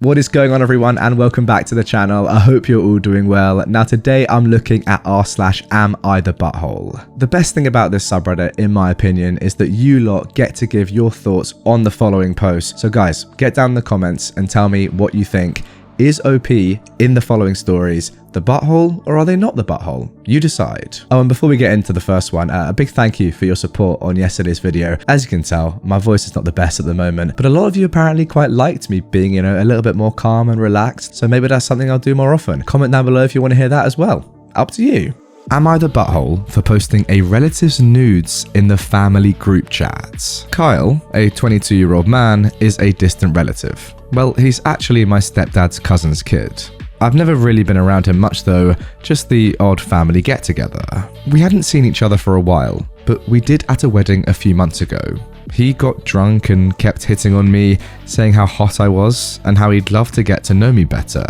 What is going on, everyone, and welcome back to the channel. I hope you're all doing well. Now today I'm looking at r/am I the butthole. The best thing about this subreddit, in my opinion, is that you lot get to give your thoughts on the following post. So guys, get down in the comments and tell me what you think. Is OP in the following stories the butthole, or are they not the butthole? You decide. Oh, and before we get into the first one, a big thank you for your support on yesterday's video. As you can tell, my voice is not the best at the moment, but a lot of you apparently quite liked me being, a little bit more calm and relaxed, so maybe that's something I'll do more often. Comment down below if you want to hear that as well. Up to you. Am I the butthole for posting a relative's nudes in the family group chat? Kyle, a 22-year-old man, is a distant relative. Well, he's actually my stepdad's cousin's kid. I've never really been around him much though, just the odd family get-together. We hadn't seen each other for a while, but we did at a wedding a few months ago. He got drunk and kept hitting on me, saying how hot I was and how he'd love to get to know me better.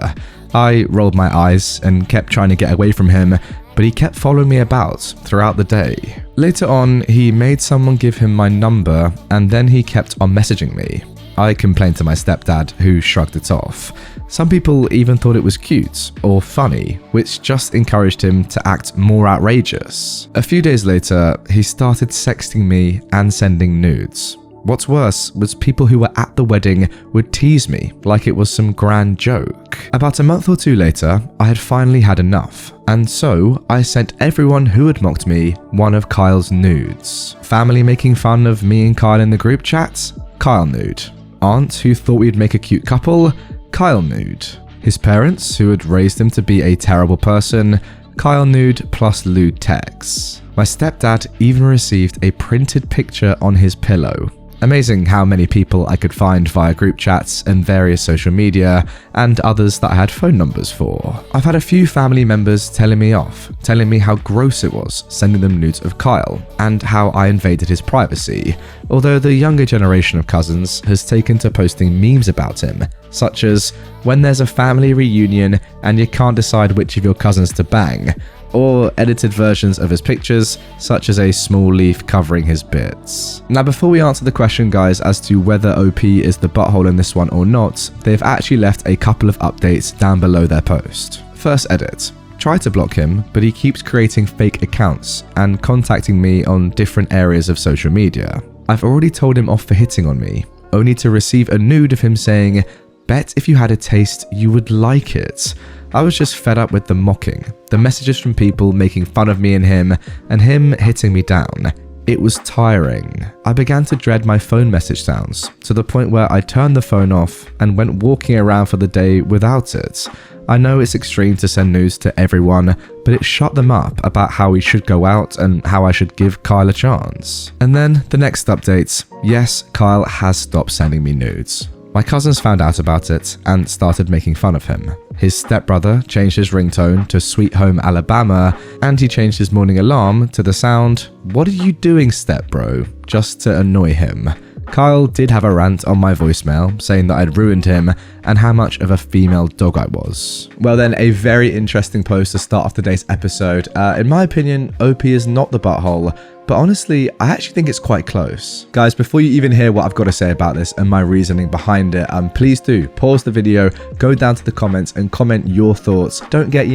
I rolled my eyes and kept trying to get away from him, but he kept following me about throughout the day. Later on, he made someone give him my number and then he kept on messaging me. I complained to my stepdad, who shrugged it off. Some people even thought it was cute or funny, which just encouraged him to act more outrageous. A few days later, he started sexting me and sending nudes. What's worse was people who were at the wedding would tease me like it was some grand joke. About a month or two later, I had finally had enough, and so I sent everyone who had mocked me one of Kyle's nudes. Family making fun of me and Kyle in the group chat? Kyle nude. Aunt who thought we'd make a cute couple? Kyle nude. His parents who had raised him to be a terrible person? Kyle nude plus lewd texts. My stepdad even received a printed picture on his pillow. Amazing how many people I could find via group chats and various social media, and others that I had phone numbers for. I've had a few family members telling me off, telling me how gross it was sending them nudes of Kyle, and how I invaded his privacy, although the younger generation of cousins has taken to posting memes about him, such as when there's a family reunion and you can't decide which of your cousins to bang, or edited versions of his pictures, such as a small leaf covering his bits. Now, before we answer the question, guys, as to whether OP is the butthole in this one or not, they've actually left a couple of updates down below their post. First edit. Try to block him, but he keeps creating fake accounts and contacting me on different areas of social media. I've already told him off for hitting on me, only to receive a nude of him saying, "Bet if you had a taste, you would like it." I was just fed up with the mocking, the messages from people making fun of me and him hitting me down. It was tiring. I began to dread my phone message sounds, to the point where I turned the phone off and went walking around for the day without it. I know it's extreme to send news to everyone, but it shut them up about how we should go out and how I should give Kyle a chance. And then the next update. Yes, Kyle has stopped sending me nudes. My cousins found out about it and started making fun of him. His stepbrother changed his ringtone to Sweet Home Alabama, and he changed his morning alarm to the sound, "What are you doing, stepbro?" just to annoy him. Kyle did have a rant on my voicemail saying that I'd ruined him and how much of a female dog I was. Well then, a very interesting post to start off today's episode. In my opinion, OP is not the butthole, but honestly, I actually think it's quite close. Guys, before you even hear what I've got to say about this and my reasoning behind it, please do pause the video, go down to the comments and comment your thoughts. Don't get,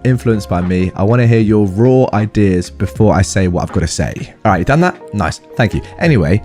influenced by me. I want to hear your raw ideas before I say what I've got to say. All right, you done that? Nice, thank you. Anyway,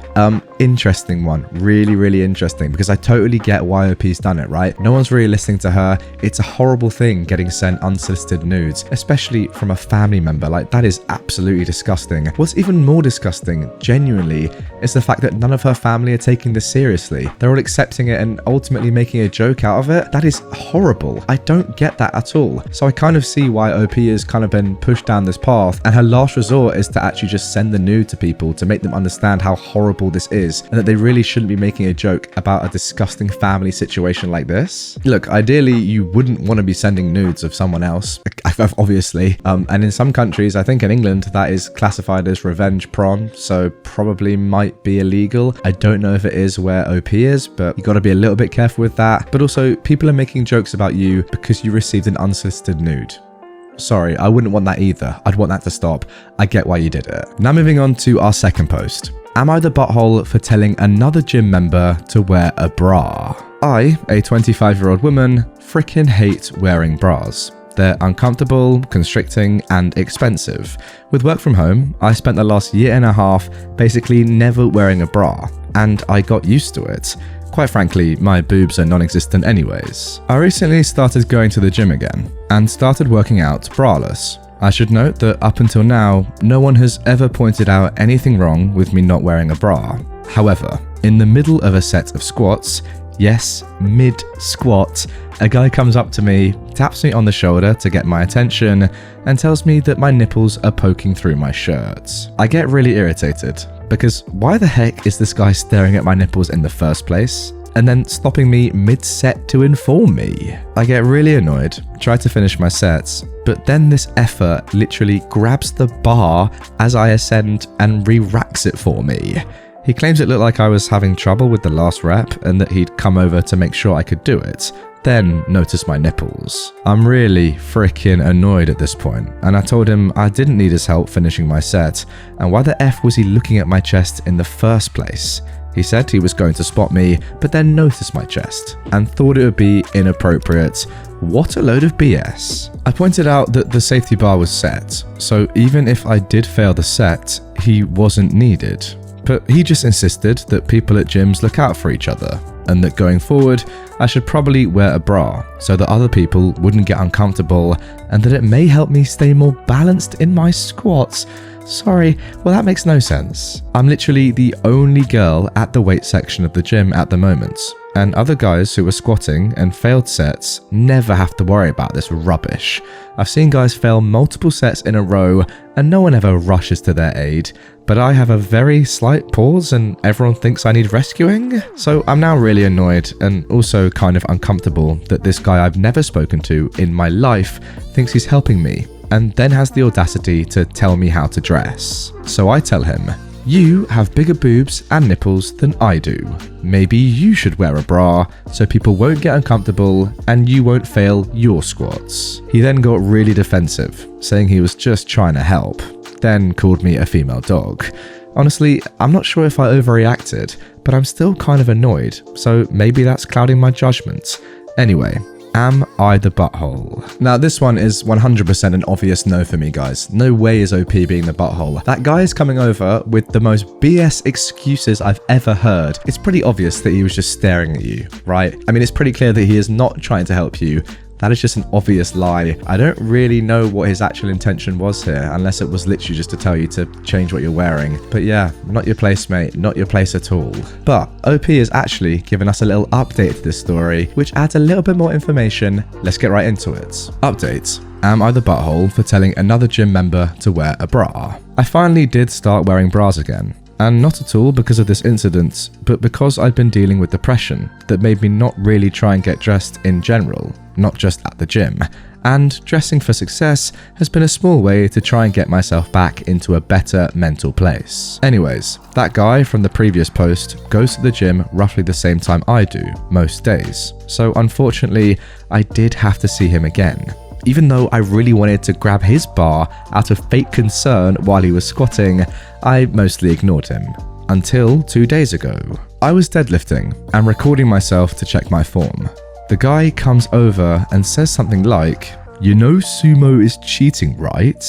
interesting one. Really, really interesting, because I totally get why OP's done it, right? No one's really listening to her. It's a horrible thing getting sent unsolicited nudes, especially from a family member. Like, that is absolutely disgusting. What's even more disgusting, genuinely, is the fact that none of her family are taking this seriously. They're all accepting it and ultimately making a joke out of it. That is horrible. I don't get that at all. So I kind of see why OP has kind of been pushed down this path, and her last resort is to actually just send the nude to people to make them understand how horrible this is, and that they really shouldn't be making a joke about a disgusting family situation like this. Look, ideally, you wouldn't want to be sending nudes of someone else, obviously. And in some countries, I think in England, that is classified as revenge porn, so probably might be illegal. I don't know if it is where OP is, but you got to be a little bit careful with that. But also, people are making jokes about you because you received an unsolicited nude. Sorry, I wouldn't want that either. I'd want that to stop. I get why you did it. Now moving on to our second post. Am I the butthole for telling another gym member to wear a bra? I, a 25-year-old woman, frickin' hate wearing bras. They're uncomfortable, constricting, and expensive. With work from home, I spent the last year and a half basically never wearing a bra, and I got used to it. Quite frankly, my boobs are non-existent anyways. I recently started going to the gym again, and started working out braless. I should note that up until now, no one has ever pointed out anything wrong with me not wearing a bra. However, in the middle of a set of squats, yes, mid-squat, a guy comes up to me, taps me on the shoulder to get my attention, and tells me that my nipples are poking through my shirt. I get really irritated, because why the heck is this guy staring at my nipples in the first place? And then stopping me mid-set to inform me. I get really annoyed, try to finish my sets, but then this effort literally grabs the bar as I ascend and re-racks it for me. He claims it looked like I was having trouble with the last rep and that he'd come over to make sure I could do it, then notice my nipples. I'm really freaking annoyed at this point, and I told him I didn't need his help finishing my set, and why the F was he looking at my chest in the first place? He said he was going to spot me, but then noticed my chest, and thought it would be inappropriate. What a load of BS. I pointed out that the safety bar was set, so even if I did fail the set, he wasn't needed. But he just insisted that people at gyms look out for each other, and that going forward, I should probably wear a bra so that other people wouldn't get uncomfortable, and that it may help me stay more balanced in my squats. Sorry, well that makes no sense. I'm literally the only girl at the weight section of the gym at the moment, and other guys who are squatting and failed sets never have to worry about this rubbish. I've seen guys fail multiple sets in a row and no one ever rushes to their aid, but I have a very slight pause and everyone thinks I need rescuing? So I'm now really annoyed and also kind of uncomfortable that this guy I've never spoken to in my life thinks he's helping me, and then has the audacity to tell me how to dress. So I tell him, you have bigger boobs and nipples than I do. Maybe you should wear a bra so people won't get uncomfortable and you won't fail your squats. He then got really defensive, saying he was just trying to help, then called me a female dog. Honestly, I'm not sure if I overreacted, but I'm still kind of annoyed, so maybe that's clouding my judgment. Anyway, am I the butthole? Now this one is 100% an obvious no for me, guys. No way is OP being the butthole. That guy is coming over with the most BS excuses I've ever heard. It's pretty obvious that he was just staring at you, right? I mean, it's pretty clear that he is not trying to help you. That is just an obvious lie. I don't really know what his actual intention was here, unless it was literally just to tell you to change what you're wearing. But yeah, not your place, mate. Not your place at all. But OP has actually given us a little update to this story, which adds a little bit more information. Let's get right into it. Update. Am I the butthole for telling another gym member to wear a bra? I finally did start wearing bras again. And not at all because of this incident, but because I'd been dealing with depression that made me not really try and get dressed in general, not just at the gym. And dressing for success has been a small way to try and get myself back into a better mental place. Anyways, that guy from the previous post goes to the gym roughly the same time I do, most days. So unfortunately, I did have to see him again. Even though I really wanted to grab his bar out of fake concern while he was squatting, I mostly ignored him. Until 2 days ago. I was deadlifting and recording myself to check my form. The guy comes over and says something like, "You know sumo is cheating, right?"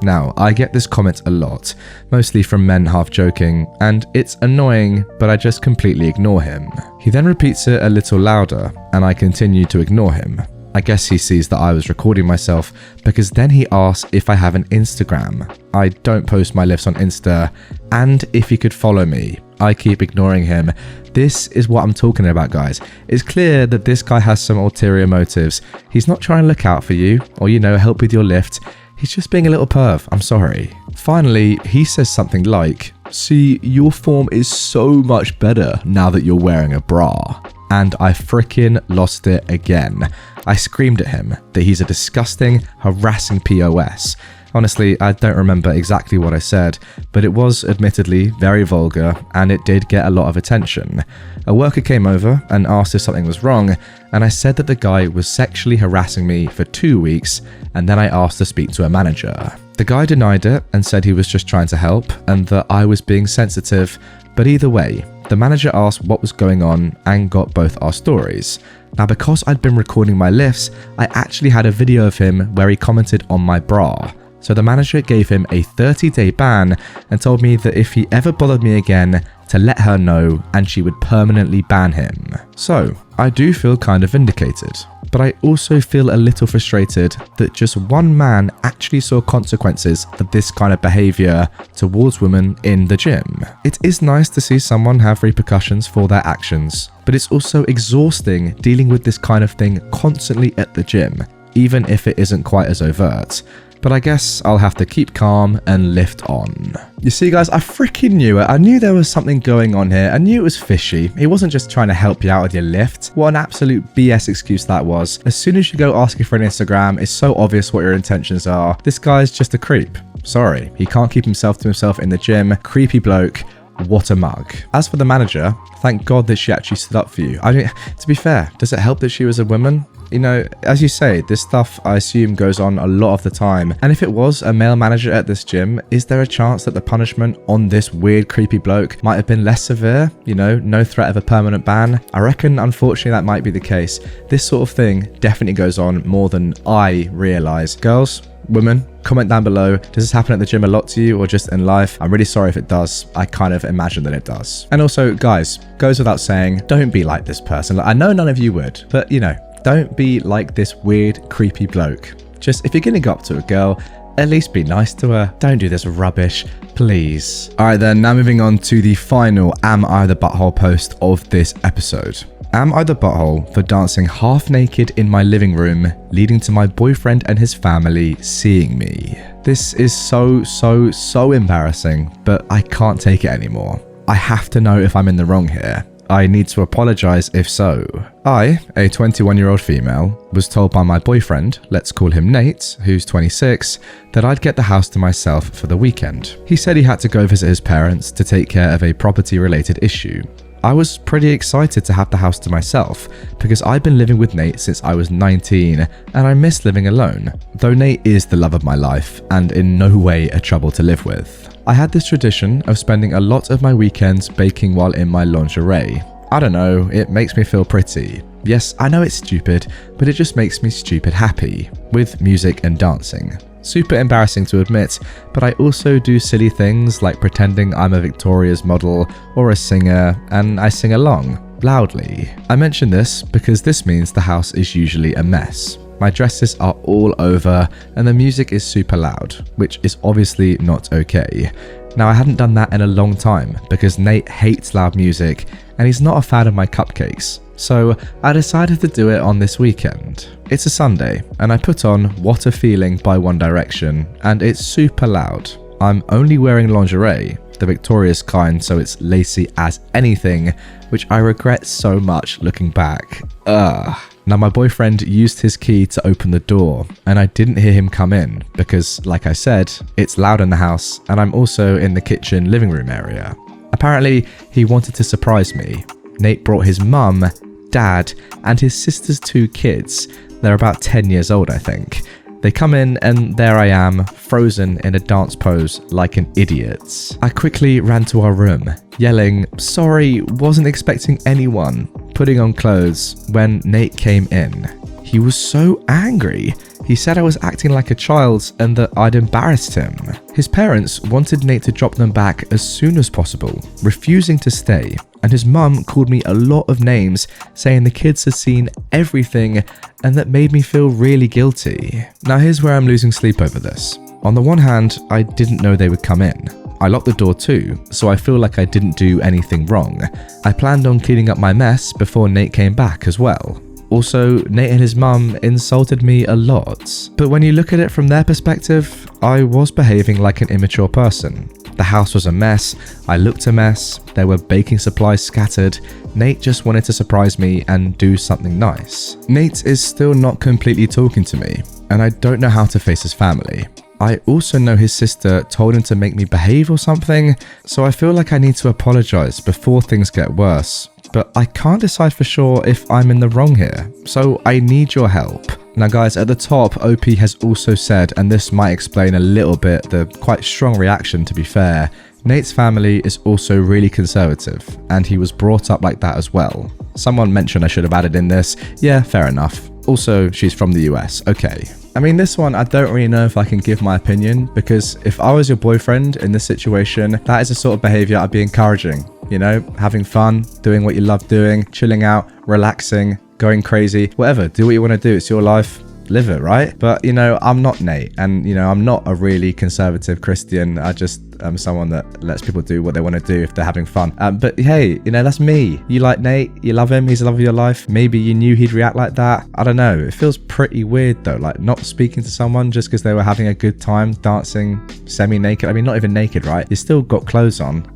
Now, I get this comment a lot, mostly from men half joking, and it's annoying, but I just completely ignore him. He then repeats it a little louder, and I continue to ignore him. I guess he sees that I was recording myself, because then he asks if I have an Instagram. I don't post my lifts on Insta, and if he could follow me. I keep ignoring him. This is what I'm talking about, guys. It's clear that this guy has some ulterior motives. He's not trying to look out for you, or help with your lift. He's just being a little perv, I'm sorry. Finally, he says something like, "See, your form is so much better now that you're wearing a bra." And I frickin' lost it again. I screamed at him that he's a disgusting, harassing POS. Honestly, I don't remember exactly what I said, but it was admittedly very vulgar and it did get a lot of attention. A worker came over and asked if something was wrong, and I said that the guy was sexually harassing me for 2 weeks, and then I asked to speak to a manager. The guy denied it and said he was just trying to help and that I was being sensitive, but either way, The manager asked what was going on and got both our stories. Now, because I'd been recording my lifts, I actually had a video of him where he commented on my bra. So the manager gave him a 30-day ban and told me that if he ever bothered me again, to let her know and she would permanently ban him. So I do feel kind of vindicated, but I also feel a little frustrated that just one man actually saw consequences for this kind of behavior towards women in the gym. It is nice to see someone have repercussions for their actions, but it's also exhausting dealing with this kind of thing constantly at the gym, even if it isn't quite as overt. But I guess I'll have to keep calm and lift on. You see, guys, I freaking knew it. I knew there was something going on here. I knew it was fishy. He wasn't just trying to help you out with your lift. What an absolute BS excuse that was. As soon as you go asking for an Instagram, it's so obvious what your intentions are. This guy's just a creep. Sorry, he can't keep himself to himself in the gym. Creepy bloke. What a mug. As for the manager, thank God that she actually stood up for you. I mean, to be fair, does it help that she was a woman? You know, as you say, this stuff I assume goes on a lot of the time. And if it was a male manager at this gym, is there a chance that the punishment on this weird creepy bloke might have been less severe? You know, no threat of a permanent ban? I reckon unfortunately that might be the case. This sort of thing definitely goes on more than I realise. Girls, women, comment down below. Does this happen at the gym a lot to you or just in life? I'm really sorry if it does. I kind of imagine that it does. And also, guys, goes without saying, don't be like this person. Like, I know none of you would, but you know, don't be like this weird, creepy bloke. Just, if you're going to go up to a girl, at least be nice to her. Don't do this rubbish, please. All right then, now moving on to the final Am I the Butthole post of this episode. Am I the butthole for dancing half naked in my living room, leading to my boyfriend and his family seeing me? This is so embarrassing, but I can't take it anymore. I have to know if I'm in the wrong here. I need to apologize if so. I, a 21-year-old female, was told by my boyfriend, let's call him Nate, who's 26, that I'd get the house to myself for the weekend. He said he had to go visit his parents to take care of a property-related issue. I was pretty excited to have the house to myself because I'd been living with Nate since I was 19 and I miss living alone, though Nate is the love of my life and in no way a trouble to live with. I had this tradition of spending a lot of my weekends baking while in my lingerie. I don't know, it makes me feel pretty. Yes, I know it's stupid, but it just makes me stupid happy, with music and dancing. Super embarrassing to admit, but I also do silly things like pretending I'm a Victoria's model or a singer, and I sing along, loudly. I mention this because this means the house is usually a mess. My dresses are all over and the music is super loud, which is obviously not okay. Now, I hadn't done that in a long time because Nate hates loud music and he's not a fan of my cupcakes. So I decided to do it on this weekend. It's a Sunday and I put on What a Feeling by One Direction and it's super loud. I'm only wearing lingerie, the Victoria's kind, so it's lacy as anything, which I regret so much looking back. Now my boyfriend used his key to open the door and I didn't hear him come in because, like I said, it's loud in the house and I'm also in the kitchen living room area. Apparently, he wanted to surprise me. Nate brought his mum, dad, and his sister's 2 kids. They're about 10 years old, I think. They come in and there I am, frozen in a dance pose like an idiot. I quickly ran to our room, yelling, "Sorry, wasn't expecting anyone," putting on clothes when Nate came in. He was so angry. He said I was acting like a child and that I'd embarrassed him. His parents wanted Nate to drop them back as soon as possible, refusing to stay, and his mum called me a lot of names, saying the kids had seen everything and that made me feel really guilty. Now here's where I'm losing sleep over this. On the one hand, I didn't know they would come in. I locked the door too, so I feel like I didn't do anything wrong. I planned on cleaning up my mess before Nate came back as well. Also, Nate and his mum insulted me a lot. But when you look at it from their perspective, I was behaving like an immature person. The house was a mess, I looked a mess, there were baking supplies scattered. Nate just wanted to surprise me and do something nice. Nate is still not completely talking to me, and I don't know how to face his family. I also know his sister told him to make me behave or something, so I feel like I need to apologize before things get worse. But I can't decide for sure if I'm in the wrong here, so I need your help. Now guys, at the top, OP has also said, and this might explain a little bit the quite strong reaction to be fair, Nate's family is also really conservative, and he was brought up like that as well. Someone mentioned I should have added in this. Yeah, fair enough. Also, she's from the US. Okay. I mean, this one, I don't really know if I can give my opinion, because if I was your boyfriend in this situation, that is the sort of behavior I'd be encouraging. You know, having fun, doing what you love doing, chilling out, relaxing, going crazy, whatever. Do what you want to do. It's your life. Live it, right? But, you know, I'm not Nate, and, you know, I'm not a really conservative Christian. I just am someone that lets people do what they want to do if they're having fun. But hey, you know, that's me. You like Nate, you love him, he's the love of your life. Maybe you knew he'd react like that. I don't know. It feels pretty weird though, like not speaking to someone just because they were having a good time dancing semi-naked. I mean, not even naked, right? You still got clothes on.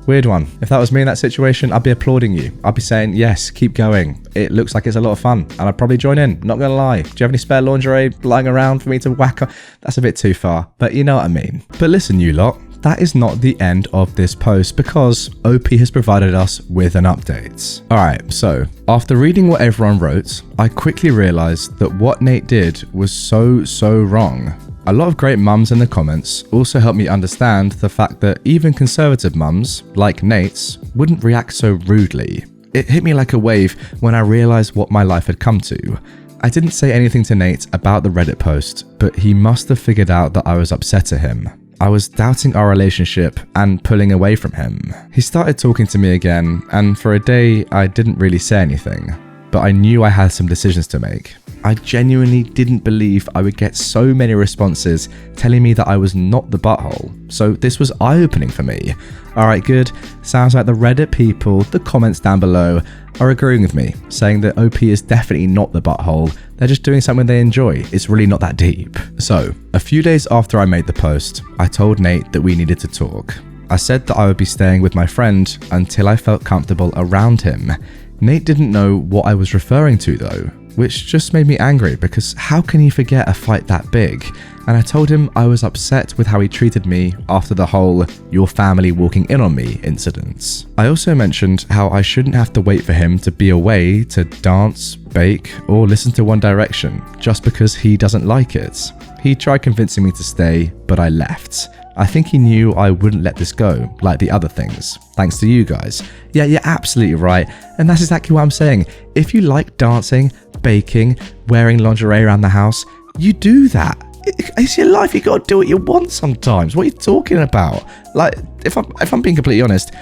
Weird one. If that was me in that situation, I'd be applauding you. I'd be saying, yes, keep going. It looks like it's a lot of fun, and I'd probably join in. Not gonna lie. Do you have any spare lingerie lying around for me to whack up? That's a bit too far, but you know what I mean. But listen, you lot, that is not the end of this post, because OP has provided us with an update. Alright, so after reading what everyone wrote, I quickly realized that what Nate did was so wrong. A lot of great mums in the comments also helped me understand the fact that even conservative mums, like Nate's, wouldn't react so rudely. It hit me like a wave when I realised what my life had come to. I didn't say anything to Nate about the Reddit post, but he must have figured out that I was upset at him. I was doubting our relationship and pulling away from him. He started talking to me again, and for a day I didn't really say anything, but I knew I had some decisions to make. I genuinely didn't believe I would get so many responses telling me that I was not the butthole, so this was eye-opening for me. Alright, good. Sounds like the Reddit people, the comments down below, are agreeing with me, saying that OP is definitely not the butthole. They're just doing something they enjoy. It's really not that deep. So, a few days after I made the post, I told Nate that we needed to talk. I said that I would be staying with my friend until I felt comfortable around him. Nate didn't know what I was referring to though, which just made me angry because how can he forget a fight that big? And I told him I was upset with how he treated me after the whole "your family walking in on me" incidents. I also mentioned how I shouldn't have to wait for him to be away to dance, bake, or listen to One Direction just because he doesn't like it. He tried convincing me to stay, but I left. I think he knew I wouldn't let this go, like the other things, thanks to you guys. Yeah, you're absolutely right, and that's exactly what I'm saying. If you like dancing, baking, wearing lingerie around the house, you do that. It's your life, you gotta do what you want sometimes. What are you talking about? Like, if I'm being completely honest,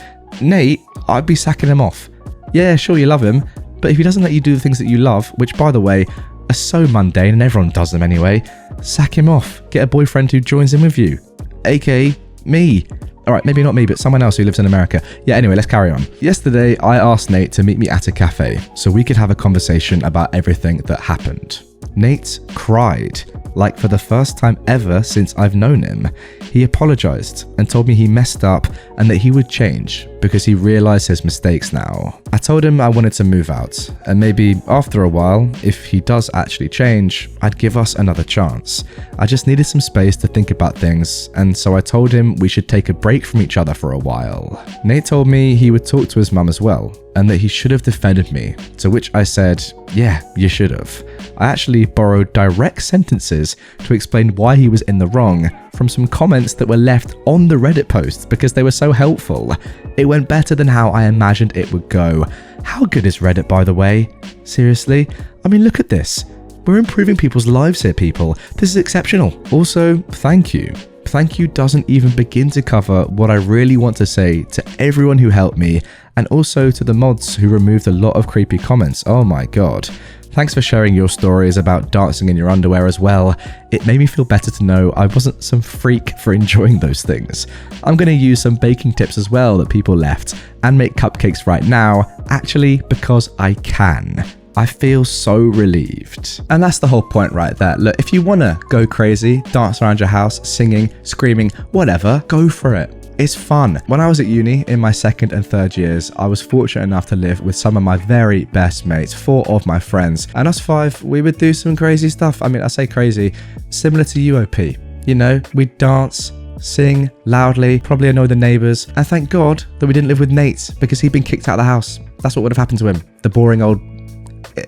Nate, I'd be sacking him off. Yeah, sure, you love him, but if he doesn't let you do the things that you love, which by the way, are so mundane and everyone does them anyway, sack him off. Get a boyfriend who joins in with you. AKA me. Alright, maybe not me, but someone else who lives in America. Yeah, anyway, let's carry on. Yesterday, I asked Nate to meet me at a cafe so we could have a conversation about everything that happened. Nate cried, like for the first time ever since I've known him. He apologized and told me he messed up and that he would change because he realized his mistakes now. I told him I wanted to move out, and maybe after a while, if he does actually change, I'd give us another chance. I just needed some space to think about things, and so I told him we should take a break from each other for a while. Nate told me he would talk to his mum as well, and that he should have defended me, to which I said, yeah, you should have. I actually borrowed direct sentences to explain why he was in the wrong from some comments that were left on the Reddit post because they were so helpful. It went better than how I imagined it would go. How good is Reddit, by the way? Seriously? I mean, look at this. We're improving people's lives here, people. This is exceptional. Also, thank you. Thank you doesn't even begin to cover what I really want to say to everyone who helped me, and also to the mods who removed a lot of creepy comments. Oh my god. Thanks for sharing your stories about dancing in your underwear as well. It made me feel better to know I wasn't some freak for enjoying those things. I'm going to use some baking tips as well that people left and make cupcakes right now, actually because I can. I feel so relieved. And that's the whole point right there. Look, if you want to go crazy, dance around your house, singing, screaming, whatever, go for it. It's fun. When I was at uni in my second and third years, I was fortunate enough to live with some of my very best mates, 4 of my friends, and us 5, we would do some crazy stuff. I mean, I say crazy, similar to UOP. You know, we'd dance, sing loudly, probably annoy the neighbours, and thank God that we didn't live with Nate because he'd been kicked out of the house. That's what would have happened to him. The boring old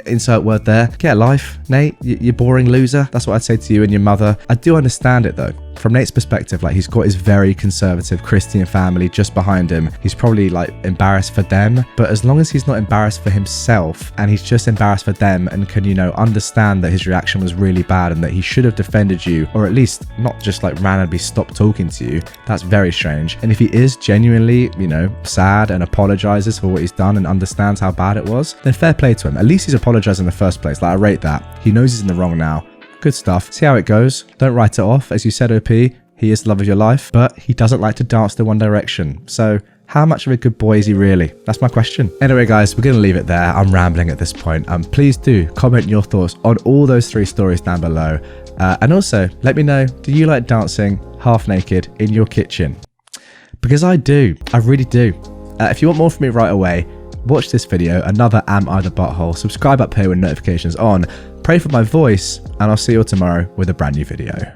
insert word there. Get a life, Nate, you boring loser. That's what I'd say to you and your mother. I do understand it though. From Nate's perspective, like, he's got his very conservative Christian family just behind him. He's probably like embarrassed for them, but as long as he's not embarrassed for himself and he's just embarrassed for them and can, you know, understand that his reaction was really bad and that he should have defended you, or at least not just like randomly stopped talking to you, that's very strange. And if he is genuinely, you know, sad and apologizes for what he's done and understands how bad it was, then fair play to him. At least he's apologized in the first place. Like, I rate that. He knows he's in the wrong now. Good stuff. See how it goes. Don't write it off. As you said, OP, he is the love of your life, but he doesn't like to dance to One Direction. So how much of a good boy is he really? That's my question. Anyway, guys, we're going to leave it there. I'm rambling at this point. Please do comment your thoughts on all those 3 stories down below. And also, let me know, do you like dancing half naked in your kitchen? Because I do. I really do. If you want more from me right away, watch this video, another Am I the Butthole. Subscribe up here with notifications on. Pray for my voice, and I'll see you all tomorrow with a brand new video.